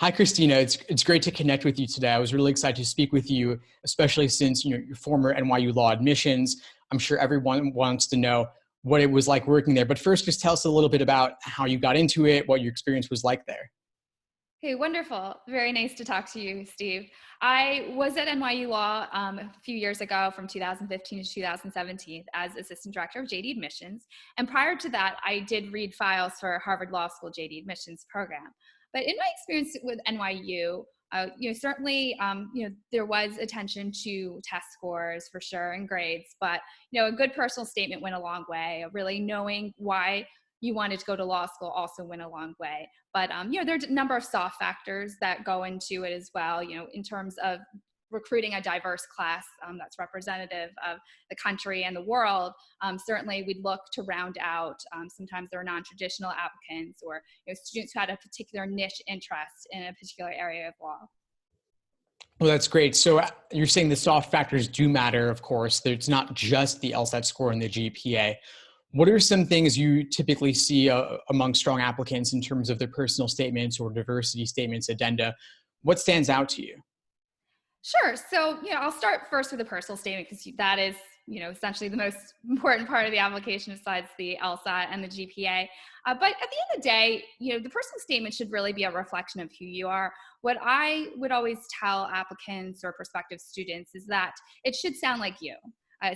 Hi, Christina. It's great to connect with you today. I was really excited to speak with you, especially since your former NYU law admissions. I'm sure everyone wants to know what it was like working there. But first, just tell us a little bit about how you got into it, what your experience was like there. Hey, wonderful. Very nice to talk to you, Steve. I was at NYU Law a few years ago from 2015 to 2017 as Assistant Director of JD Admissions. And prior to that, I did read files for Harvard Law School JD Admissions program. But in my experience with NYU, certainly, there was attention to test scores for sure and grades, but, a good personal statement went a long way. Really knowing why you wanted to go to law school also went a long way. But, there are a number of soft factors that go into it as well, in terms of recruiting a diverse class that's representative of the country and the world. Certainly we'd look to round out, sometimes there are non-traditional applicants or students who had a particular niche interest in a particular area of law. Well, that's great. So you're saying the soft factors do matter, of course. It's not just the LSAT score and the GPA. What are some things you typically see among strong applicants in terms of their personal statements or diversity statements, addenda? What stands out to you? Sure. So, I'll start first with the personal statement because that is, essentially the most important part of the application besides the LSAT and the GPA. But at the end of the day, the personal statement should really be a reflection of who you are. What I would always tell applicants or prospective students is that it should sound like you.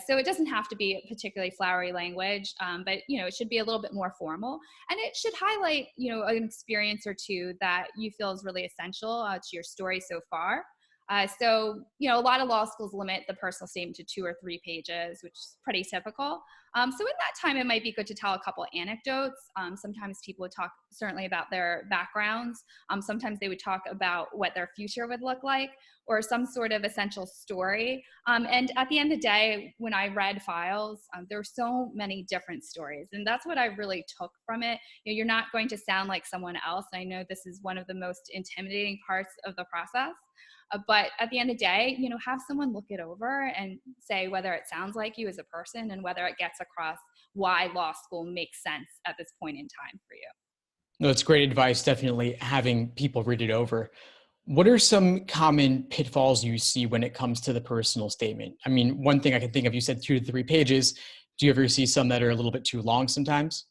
So it doesn't have to be particularly flowery language, but it should be a little bit more formal, and it should highlight an experience or two that you feel is really essential to your story so far. A lot of law schools limit the personal statement to 2 or 3 pages, which is pretty typical. So in that time, it might be good to tell a couple anecdotes. Sometimes people would talk certainly about their backgrounds. Sometimes they would talk about what their future would look like or some sort of essential story. And at the end of the day, when I read files, there were so many different stories. And that's what I really took from it. You're not going to sound like someone else. I know this is one of the most intimidating parts of the process. But at the end of the day, have someone look it over and say whether it sounds like you as a person and whether it gets across why law school makes sense at this point in time for you. No, it's great advice, definitely having people read it over. What are some common pitfalls you see when it comes to the personal statement? I mean, one thing I can think of, you said 2 to 3 pages. Do you ever see some that are a little bit too long sometimes?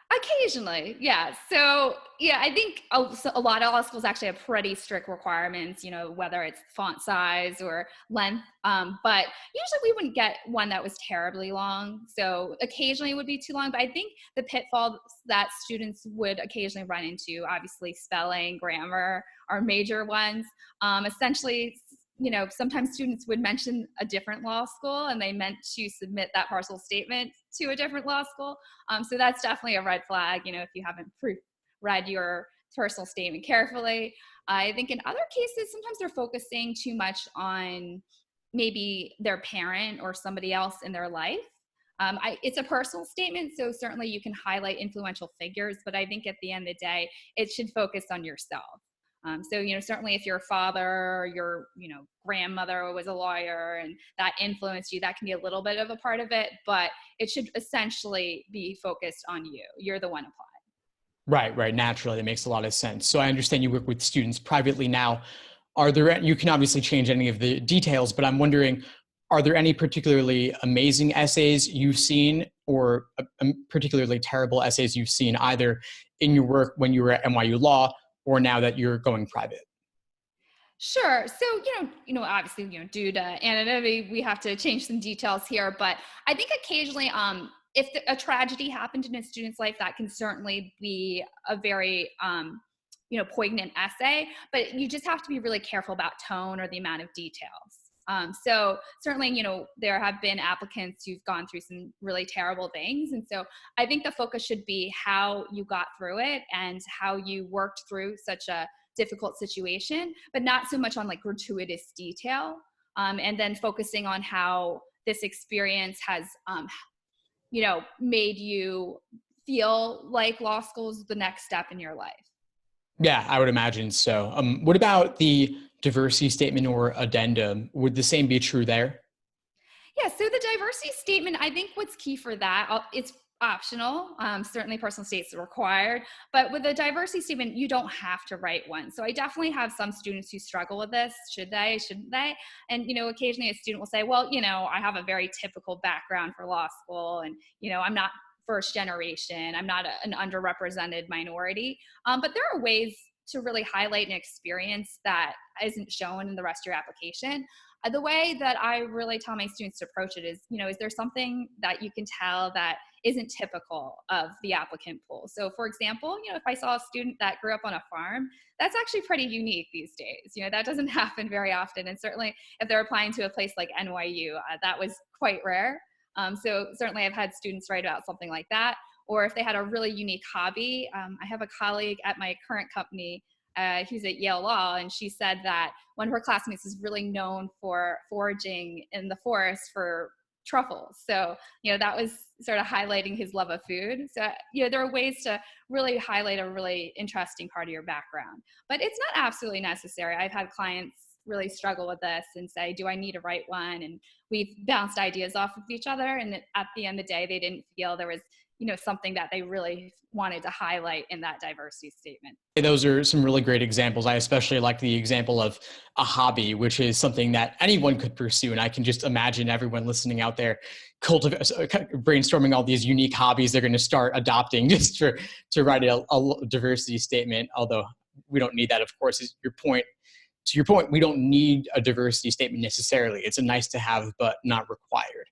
Occasionally, yeah. So, I think a lot of law schools actually have pretty strict requirements, whether it's font size or length. But usually we wouldn't get one that was terribly long. So occasionally it would be too long. But I think the pitfalls that students would occasionally run into, obviously spelling, grammar, are major ones. Essentially, sometimes students would mention a different law school and they meant to submit that partial statement to a different law school. So that's definitely a red flag, if you haven't read your personal statement carefully. I think in other cases, sometimes they're focusing too much on maybe their parent or somebody else in their life. It's a personal statement, so certainly you can highlight influential figures, but I think at the end of the day, it should focus on yourself. Certainly if your father or your, grandmother was a lawyer and that influenced you, that can be a little bit of a part of it, but it should essentially be focused on you. You're the one applying. Right. Naturally, that makes a lot of sense. So I understand you work with students privately now. You can obviously change any of the details, but I'm wondering, are there any particularly amazing essays you've seen or particularly terrible essays you've seen either in your work when you were at NYU Law or now that you're going private? Sure. So, obviously, due to anonymity, we have to change some details here. But I think occasionally, if a tragedy happened in a student's life, that can certainly be a very, poignant essay. But you just have to be really careful about tone or the amount of details. So certainly, there have been applicants who've gone through some really terrible things. And so I think the focus should be how you got through it and how you worked through such a difficult situation, but not so much on like gratuitous detail. And then focusing on how this experience has, made you feel like law school is the next step in your life. Yeah, I would imagine so. What about the diversity statement or addendum? Would the same be true there? Yeah, so the diversity statement, I think what's key for that, it's optional. Certainly personal statements are required, but with a diversity statement, you don't have to write one. So I definitely have some students who struggle with this. Should they, shouldn't they? And, occasionally a student will say, well, I have a very typical background for law school, and, I'm not first generation. I'm not an underrepresented minority. But there are ways to really highlight an experience that isn't shown in the rest of your application. The way that I really tell my students to approach it is there something that you can tell that isn't typical of the applicant pool? So for example, if I saw a student that grew up on a farm, that's actually pretty unique these days. That doesn't happen very often. And certainly if they're applying to a place like NYU, that was quite rare. So certainly I've had students write about something like that. Or if they had a really unique hobby. I have a colleague at my current company who's at Yale Law, and she said that one of her classmates is really known for foraging in the forest for truffles. So, that was sort of highlighting his love of food. So, there are ways to really highlight a really interesting part of your background, but it's not absolutely necessary. I've had clients really struggle with this and say, do I need to write one? And we've bounced ideas off of each other. And at the end of the day, they didn't feel there was something that they really wanted to highlight in that diversity statement. Those are some really great examples. I especially like the example of a hobby, which is something that anyone could pursue. And I can just imagine everyone listening out there brainstorming all these unique hobbies they're going to start adopting just to write a diversity statement. Although we don't need that, of course, is your point. To your point, we don't need a diversity statement necessarily. It's a nice to have, but not required.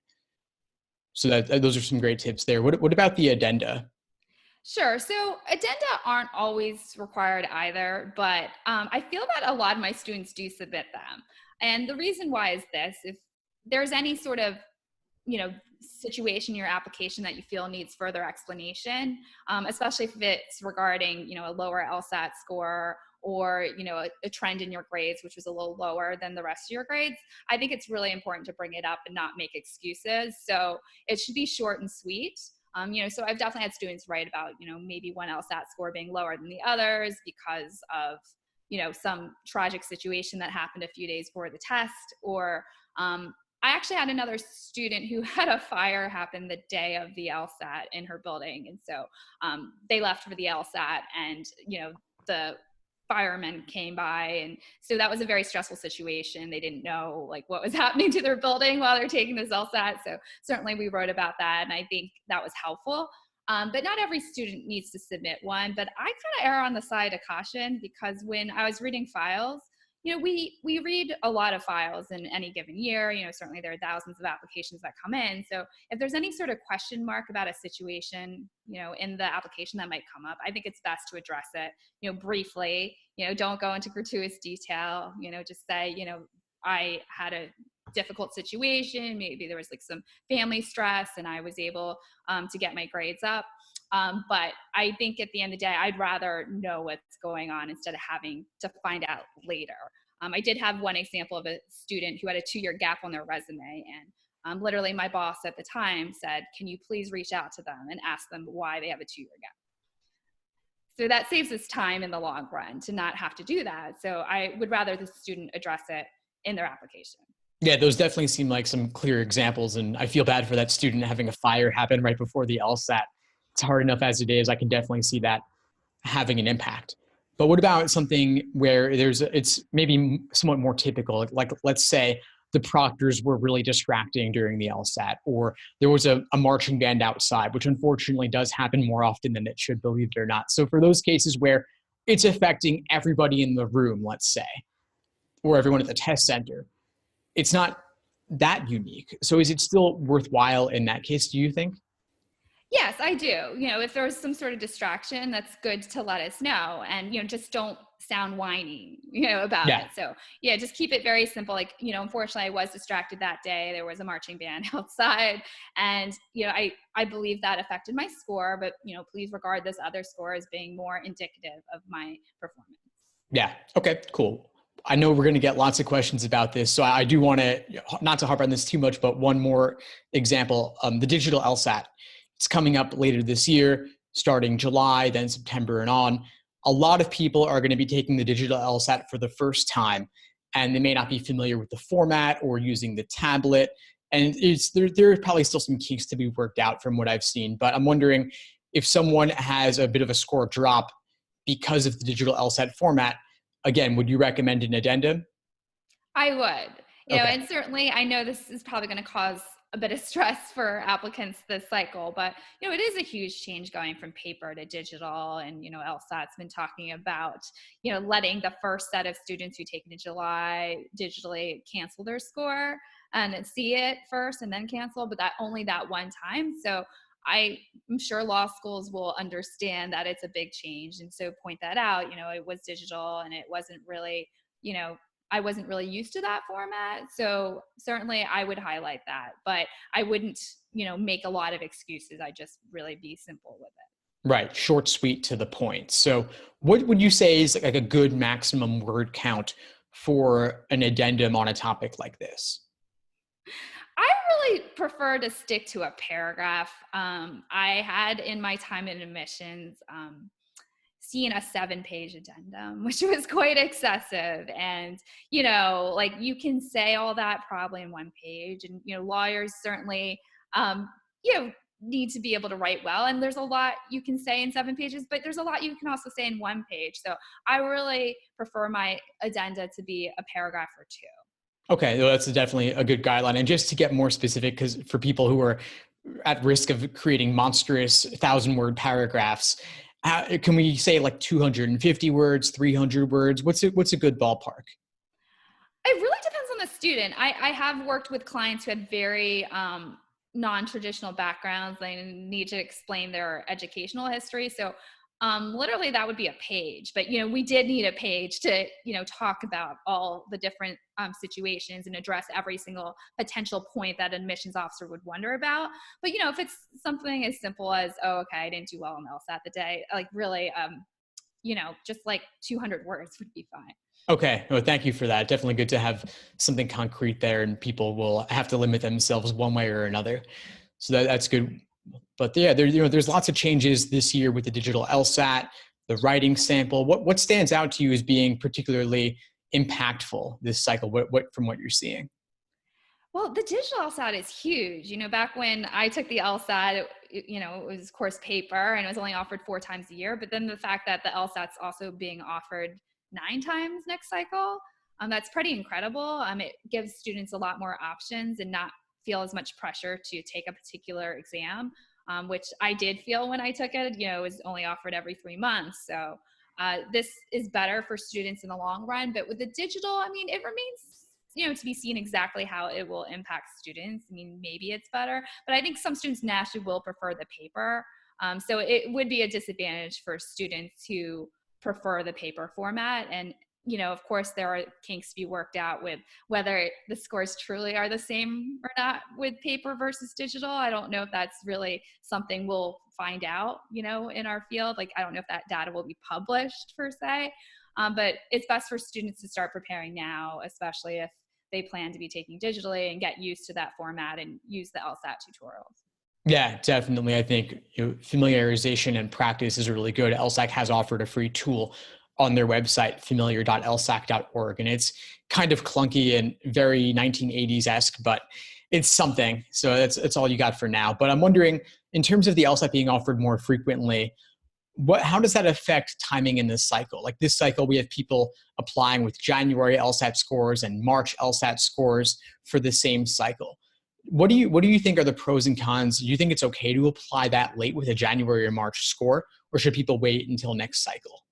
So those are some great tips there. What about the addenda? Sure. So addenda aren't always required either, but I feel that a lot of my students do submit them. And the reason why is this: if there's any sort of situation in your application that you feel needs further explanation, especially if it's regarding a lower LSAT score or a trend in your grades which was a little lower than the rest of your grades, I think it's really important to bring it up and not make excuses. So it should be short and sweet. So I've definitely had students write about maybe one LSAT score being lower than the others because of some tragic situation that happened a few days before the test. Or I actually had another student who had a fire happen the day of the LSAT in her building, and so they left for the LSAT, and the firemen came by, and so that was a very stressful situation. They didn't know what was happening to their building while they're taking this LSAT. So certainly we wrote about that, and I think that was helpful. But not every student needs to submit one, but I kind of err on the side of caution, because when I was reading files, we read a lot of files in any given year. Certainly there are thousands of applications that come in. So if there's any sort of question mark about a situation, in the application that might come up, I think it's best to address it, briefly. Don't go into gratuitous detail. Just say, I had a difficult situation. Maybe there was some family stress, and I was able to get my grades up. But I think at the end of the day, I'd rather know what's going on instead of having to find out later. I did have one example of a student who had a 2-year gap on their resume, and literally my boss at the time said, can you please reach out to them and ask them why they have a 2-year gap? So that saves us time in the long run to not have to do that. So I would rather the student address it in their application. Yeah, those definitely seem like some clear examples, and I feel bad for that student having a fire happen right before the LSAT. It's hard enough as it is. I can definitely see that having an impact. But what about something where it's maybe somewhat more typical? Like let's say the proctors were really distracting during the LSAT, or there was a marching band outside, which unfortunately does happen more often than it should, believe it or not. So for those cases where it's affecting everybody in the room, let's say, or everyone at the test center, it's not that unique. So is it still worthwhile in that case, do you think? Yes, I do. If there's some sort of distraction, that's good to let us know, and, just don't sound whiny, about it. So yeah, just keep it very simple. Unfortunately I was distracted that day. There was a marching band outside, and, I believe that affected my score, but, please regard this other score as being more indicative of my performance. Yeah. Okay, cool. I know we're going to get lots of questions about this, so I do want to, not to harp on this too much, but one more example, the digital LSAT. It's coming up later this year, starting July, then September and on. A lot of people are going to be taking the digital LSAT for the first time, and they may not be familiar with the format or using the tablet. And there are probably still some kinks to be worked out from what I've seen, but I'm wondering if someone has a bit of a score drop because of the digital LSAT format, again, would you recommend an addendum? I would, Okay. and certainly I know this is probably going to cause a bit of stress for applicants this cycle, but it is a huge change going from paper to digital. And LSAT's been talking about letting the first set of students who take digitally cancel their score and see it first and then cancel, but that only that one time. So I'm sure law schools will understand that it's a big change, and so point that out. It was digital, and it wasn't really you know I wasn't really used to that format. So certainly I would highlight that, but I wouldn't, make a lot of excuses. I just really be simple with it. Right. Short, sweet, to the point. So what would you say is like a good maximum word count for an addendum on a topic like this? I really prefer to stick to a paragraph. I had in my time in admissions, seen a 7-page addendum, which was quite excessive. And, like you can say all that probably in one page. And, lawyers certainly, you know, need to be able to write well. And there's a lot you can say in 7 pages, but there's a lot you can also say in one page. So I really prefer my addenda to be a paragraph or two. Okay, well, that's definitely a good guideline. And just to get more specific, because for people who are at risk of creating monstrous 1,000-word paragraphs, can we say like 250 words, 300 words? What's a good ballpark? It really depends on the student. I have worked with clients who had very non-traditional backgrounds. They need to explain their educational history. So literally that would be a page, but we did need a page to talk about all the different situations and address every single potential point that an admissions officer would wonder about. But if it's something as simple as, oh, okay, I didn't do well in LSAT the day, like really just like 200 words would be fine. Okay, well, thank you for that. Definitely good to have something concrete there, and people will have to limit themselves one way or another. So that's good. But yeah, there's lots of changes this year with the digital LSAT, the writing sample. What stands out to you as being particularly impactful this cycle? What from what you're seeing? Well, the digital LSAT is huge. Back when I took the LSAT, it was course paper and it was only offered 4 times a year. But then the fact that the LSAT's also being offered 9 times next cycle, that's pretty incredible. It gives students a lot more options and not feel as much pressure to take a particular exam, which I did feel when I took it. It was only offered every 3 months. So this is better for students in the long run. But with the digital, it remains to be seen exactly how it will impact students. Maybe it's better, but I think some students naturally will prefer the paper. So it would be a disadvantage for students who prefer the paper format. And, of course, there are kinks to be worked out with whether the scores truly are the same or not with paper versus digital. I don't know if that's really something we'll find out, in our field. Like, I don't know if that data will be published per se. But it's best for students to start preparing now, especially if they plan to be taking digitally, and get used to that format and use the LSAT tutorials. Yeah, definitely. I think familiarization and practice is really good. LSAC has offered a free tool on their website, familiar.lsac.org, and it's kind of clunky and very 1980s-esque, but it's something. So that's all you got for now. But I'm wondering, in terms of the LSAC being offered more frequently, how does that affect timing in this cycle? Like this cycle, we have people applying with January LSAT scores and March LSAT scores for the same cycle. What do you think are the pros and cons? Do you think it's okay to apply that late with a January or March score, or should people wait until next cycle?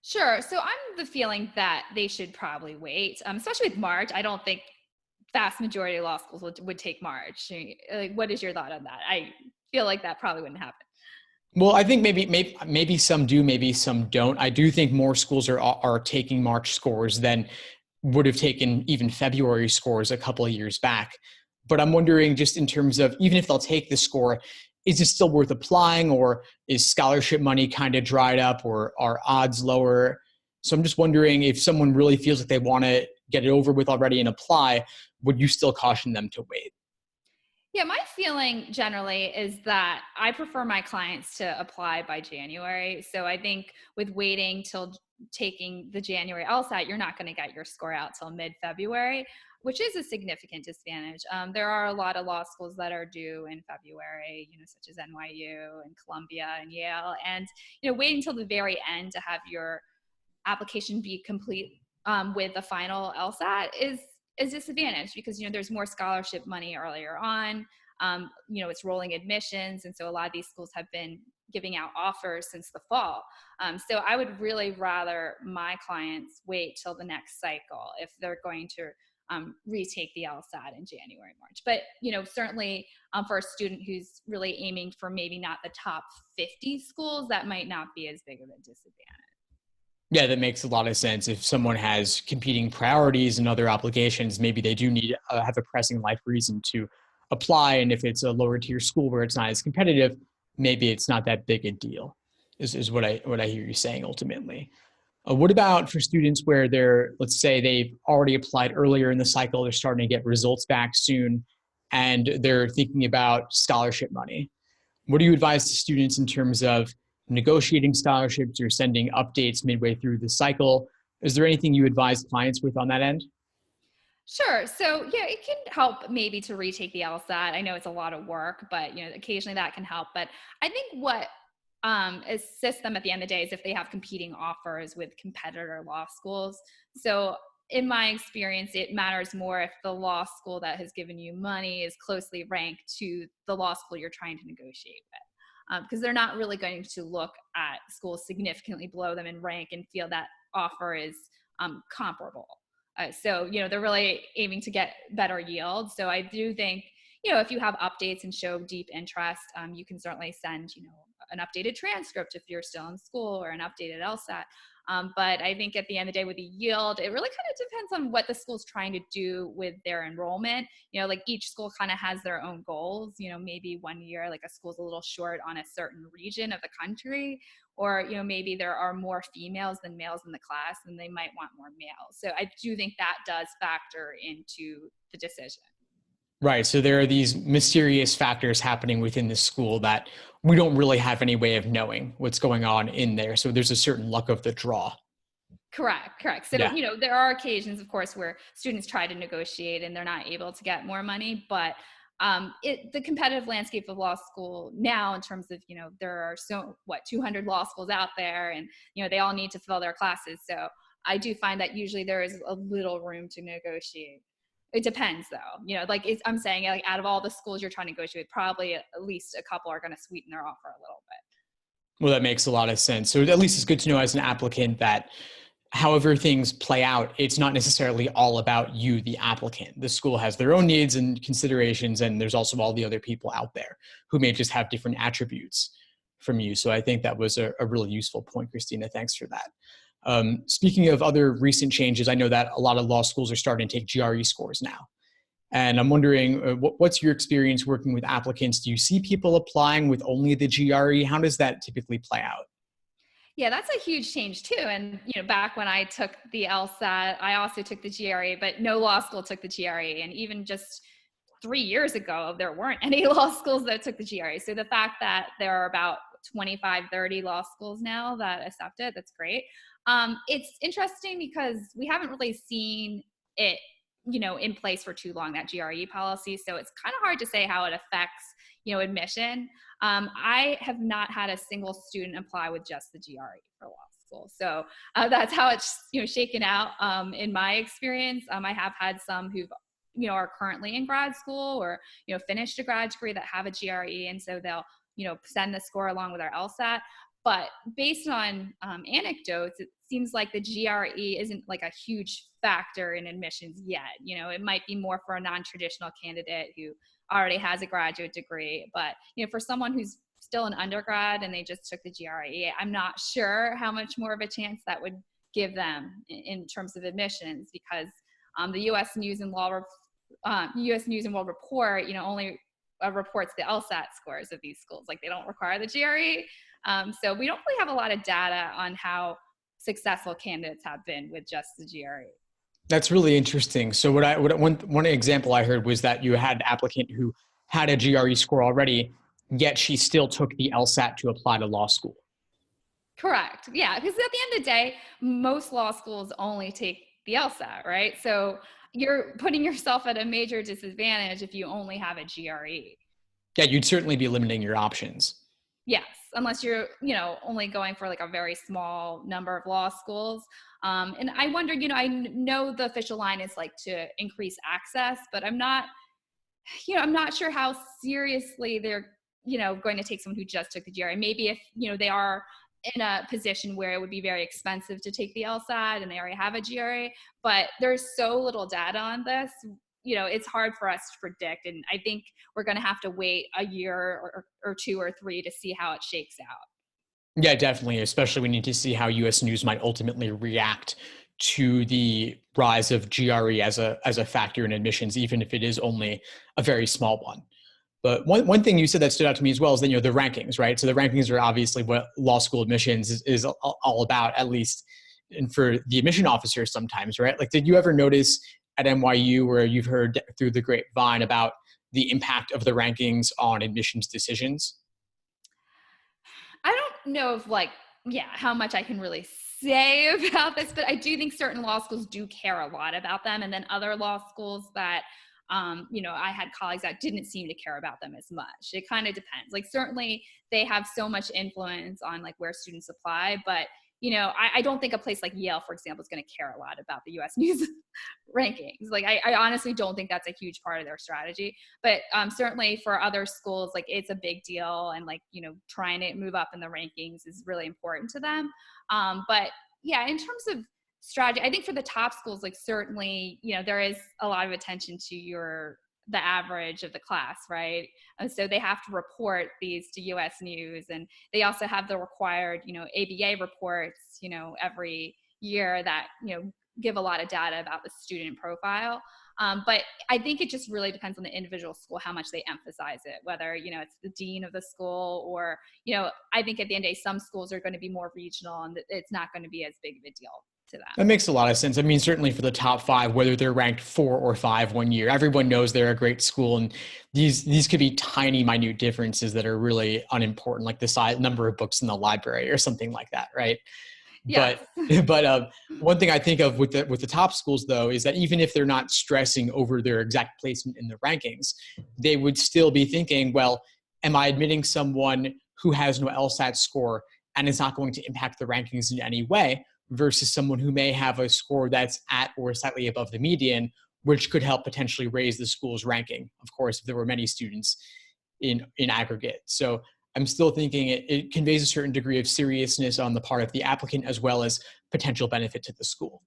Sure. So I'm the feeling that they should probably wait, especially with March. I don't think vast majority of law schools would take March. Like, what is your thought on that? I feel like that probably wouldn't happen. Well, I think maybe some do, maybe some don't. I do think more schools are taking March scores than would have taken even February scores a couple of years back. But I'm wondering, just in terms of, even if they'll take the score, is it still worth applying, or is scholarship money kind of dried up, or are odds lower? So I'm just wondering, if someone really feels like they want to get it over with already and apply, would you still caution them to wait? Yeah, my feeling generally is that I prefer my clients to apply by January. So I think with waiting till taking the January LSAT, you're not going to get your score out till mid-February, which is a significant disadvantage. There are a lot of law schools that are due in February, such as NYU and Columbia and Yale. And, waiting until the very end to have your application be complete with the final LSAT is disadvantage because, there's more scholarship money earlier on. It's rolling admissions. And so a lot of these schools have been giving out offers since the fall. So I would really rather my clients wait till the next cycle if they're going to retake the LSAT in January, March. But, certainly for a student who's really aiming for maybe not the top 50 schools, that might not be as big of a disadvantage. Yeah, that makes a lot of sense. If someone has competing priorities and other obligations, maybe they do need have a pressing life reason to apply. And if it's a lower tier school where it's not as competitive, maybe it's not that big a deal. Is what I hear you saying ultimately. What about for students where let's say they've already applied earlier in the cycle, they're starting to get results back soon, and they're thinking about scholarship money? What do you advise to students in terms of negotiating scholarships or sending updates midway through the cycle? Is there anything you advise clients with on that end? Sure. So yeah, it can help maybe to retake the LSAT. I know it's a lot of work, but occasionally that can help. But I think what assists them at the end of the day is if they have competing offers with competitor law schools. So in my experience, it matters more if the law school that has given you money is closely ranked to the law school you're trying to negotiate with. Because they're not really going to look at schools significantly below them in rank and feel that offer is comparable. So they're really aiming to get better yield. So I do think, if you have updates and show deep interest, you can certainly send, an updated transcript if you're still in school or an updated LSAT. But I think at the end of the day with the yield, it really kind of depends on what the school's trying to do with their enrollment. Like each school kind of has their own goals. Maybe one year, like a school's a little short on a certain region of the country, or, maybe there are more females than males in the class and they might want more males. So I do think that does factor into the decision. Right. So there are these mysterious factors happening within the school that we don't really have any way of knowing what's going on in there. So there's a certain luck of the draw. Correct. So, Yeah. There are occasions, of course, where students try to negotiate and they're not able to get more money, but the competitive landscape of law school now in terms of, there are 200 law schools out there and, they all need to fill their classes. So I do find that usually there is a little room to negotiate. It depends though, I'm saying like out of all the schools you're trying to negotiate with, probably at least a couple are going to sweeten their offer a little bit. Well, that makes a lot of sense. So at least it's good to know as an applicant that however things play out, it's not necessarily all about you, the applicant. The school has their own needs and considerations, and there's also all the other people out there who may just have different attributes from you. So I think that was a really useful point, Christina. Thanks for that. Speaking of other recent changes, I know that a lot of law schools are starting to take GRE scores now. And I'm wondering, what's your experience working with applicants? Do you see people applying with only the GRE? How does that typically play out? Yeah, that's a huge change too. And, back when I took the LSAT, I also took the GRE, but no law school took the GRE. And even just 3 years ago, there weren't any law schools that took the GRE. So the fact that there are about 25, 30 law schools now that accept it, that's great. It's interesting because we haven't really seen it, in place for too long, that GRE policy. So it's kind of hard to say how it affects, admission. I have not had a single student apply with just the GRE for law school. So that's how it's, shaken out in my experience. I have had some who've, are currently in grad school or, finished a grad degree that have a GRE. And so they'll, send the score along with our LSAT. But based on anecdotes, it seems like the GRE isn't like a huge factor in admissions yet. It might be more for a non-traditional candidate who already has a graduate degree. But, for someone who's still an undergrad and they just took the GRE, I'm not sure how much more of a chance that would give them in terms of admissions, because the U.S. News and World Report, only reports the LSAT scores of these schools. Like they don't require the GRE. So we don't really have a lot of data on how successful candidates have been with just the GRE. That's really interesting. So one example I heard was that you had an applicant who had a GRE score already, yet she still took the LSAT to apply to law school. Correct. Yeah, because at the end of the day, most law schools only take the LSAT, right? So you're putting yourself at a major disadvantage if you only have a GRE. Yeah, you'd certainly be limiting your options. Yes, unless you're, only going for like a very small number of law schools. And I wonder, I know the official line is like to increase access, but I'm not sure how seriously they're, going to take someone who just took the GRE. Maybe if, they are in a position where it would be very expensive to take the LSAT and they already have a GRE, but there's so little data on this, it's hard for us to predict. And I think we're going to have to wait a year or two or three to see how it shakes out. Yeah, definitely. Especially we need to see how US News might ultimately react to the rise of GRE as a factor in admissions, even if it is only a very small one. But one thing you said that stood out to me as well is then, the rankings, right? So the rankings are obviously what law school admissions is all about, at least and for the admission officers sometimes, right? Like, did you ever notice at NYU where you've heard through the grapevine about the impact of the rankings on admissions decisions? I don't know if how much I can really say about this, but I do think certain law schools do care a lot about them. And then other law schools that, I had colleagues that didn't seem to care about them as much. It kind of depends. Like certainly they have so much influence on like where students apply, but I don't think a place like Yale, for example, is going to care a lot about the US News rankings. Like I honestly don't think that's a huge part of their strategy. But certainly for other schools, like it's a big deal, and like trying to move up in the rankings is really important to them. But yeah, in terms of strategy, I think for the top schools, like certainly there is a lot of attention to the average of the class, right? And so they have to report these to US News, and they also have the required, ABA reports, every year that, give a lot of data about the student profile. But I think it just really depends on the individual school, how much they emphasize it, whether, it's the dean of the school or, I think at the end of the day, some schools are going to be more regional and it's not going to be as big of a deal to them. That makes a lot of sense. I mean, certainly for the top five, whether they're ranked 4 or 5 one year, everyone knows they're a great school. And these could be tiny, minute differences that are really unimportant, like the size, number of books in the library or something like that, right? Yes. But one thing I think of with the top schools, though, is that even if they're not stressing over their exact placement in the rankings, they would still be thinking, well, am I admitting someone who has no LSAT score and is not going to impact the rankings in any way, versus someone who may have a score that's at or slightly above the median, which could help potentially raise the school's ranking, of course, if there were many students in aggregate. So I'm still thinking it conveys a certain degree of seriousness on the part of the applicant as well as potential benefit to the school.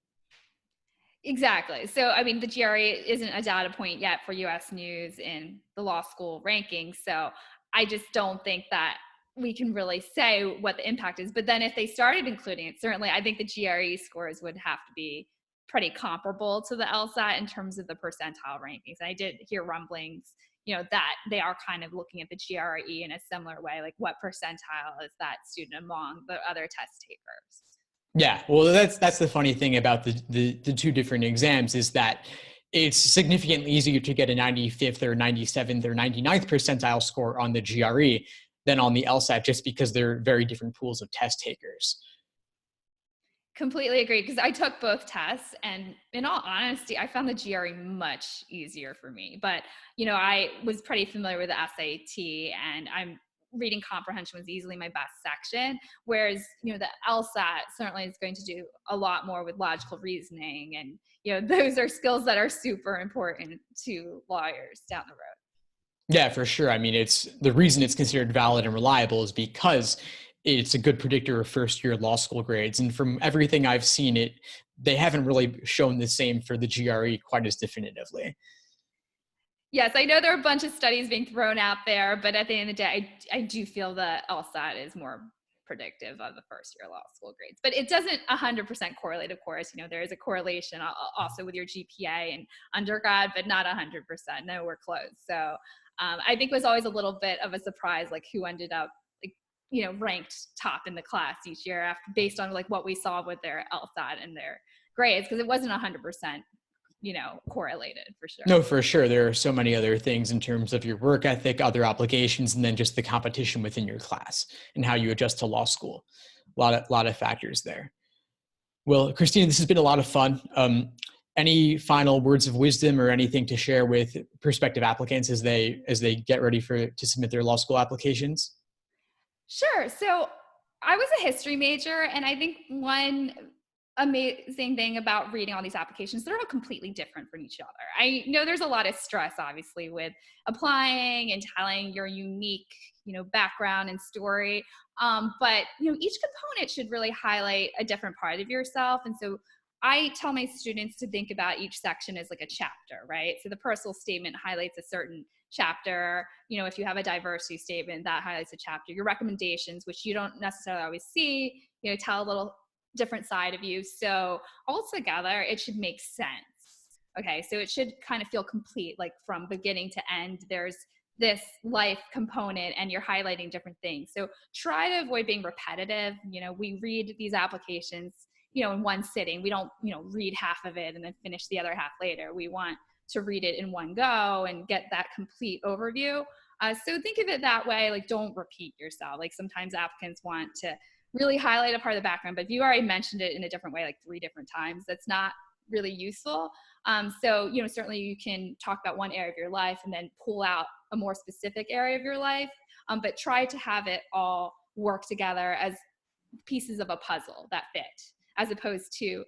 Exactly. So, I mean, the GRE isn't a data point yet for US News in the law school rankings. So I just don't think that we can really say what the impact is. But then if they started including it, certainly I think the GRE scores would have to be pretty comparable to the LSAT in terms of the percentile rankings. And I did hear rumblings, that they are kind of looking at the GRE in a similar way, like what percentile is that student among the other test takers. Yeah, well, that's the funny thing about the two different exams is that it's significantly easier to get a 95th or 97th or 99th percentile score on the GRE than on the LSAT, just because they're very different pools of test takers. Completely agree, because I took both tests, and in all honesty, I found the GRE much easier for me. But, I was pretty familiar with the SAT, and reading comprehension was easily my best section, whereas, the LSAT certainly is going to do a lot more with logical reasoning. And, those are skills that are super important to lawyers down the road. Yeah, for sure. I mean, it's the reason it's considered valid and reliable is because it's a good predictor of first year law school grades. And from everything I've seen, they haven't really shown the same for the GRE quite as definitively. Yes, I know there are a bunch of studies being thrown out there, but at the end of the day, I do feel that LSAT is more predictive of the first year law school grades. But it doesn't 100% correlate, of course. There is a correlation also with your GPA and undergrad, but not 100%. No, we're close. So I think it was always a little bit of a surprise, like who ended up ranked top in the class each year based on like what we saw with their LSAT and their grades, because it wasn't 100%, correlated for sure. No, for sure. There are so many other things in terms of your work ethic, other obligations, and then just the competition within your class and how you adjust to law school. lot of factors there. Well, Christina, this has been a lot of fun. Any final words of wisdom or anything to share with prospective applicants as they get ready to submit their law school applications? Sure. So I was a history major, and I think one amazing thing about reading all these applications, they're all completely different from each other. I know there's a lot of stress, obviously, with applying and telling your unique, background and story. But each component should really highlight a different part of yourself. And so I tell my students to think about each section as like a chapter, right? So the personal statement highlights a certain chapter. If you have a diversity statement, that highlights a chapter. Your recommendations, which you don't necessarily always see, tell a little different side of you. So all together, it should make sense. Okay, so it should kind of feel complete, like from beginning to end, there's this life component and you're highlighting different things. So try to avoid being repetitive. We read these applications, in one sitting. We don't, read half of it and then finish the other half later. We want to read it in one go and get that complete overview. So think of it that way. Like, don't repeat yourself. Like, sometimes applicants want to really highlight a part of the background, but if you already mentioned it in a different way, like 3 different times, that's not really useful. So, certainly you can talk about one area of your life and then pull out a more specific area of your life, but try to have it all work together as pieces of a puzzle that fit, as opposed to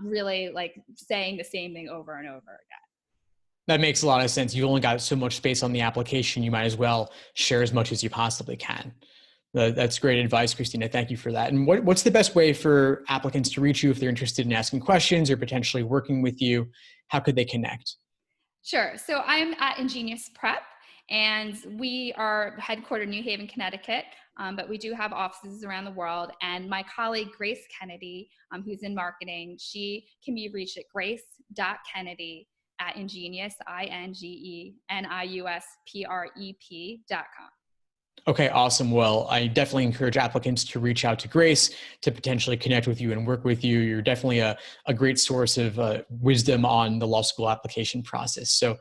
really like saying the same thing over and over again. That makes a lot of sense. You've only got so much space on the application. You might as well share as much as you possibly can. That's great advice, Christina. Thank you for that. And what's the best way for applicants to reach you if they're interested in asking questions or potentially working with you? How could they connect? Sure. So I'm at Ingenious Prep, and we are headquartered in New Haven, Connecticut, but we do have offices around the world. And my colleague, Grace Kennedy, who's in marketing, she can be reached at grace.kennedy@ingenious, INGENIUSPREP.com. Okay, awesome. Well, I definitely encourage applicants to reach out to Grace to potentially connect with you and work with you. You're definitely a great source of wisdom on the law school application process. So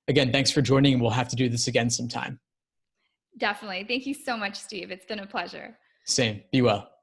again, thanks for joining. We'll have to do this again sometime. Definitely. Thank you so much, Steve. It's been a pleasure. Same. Be well.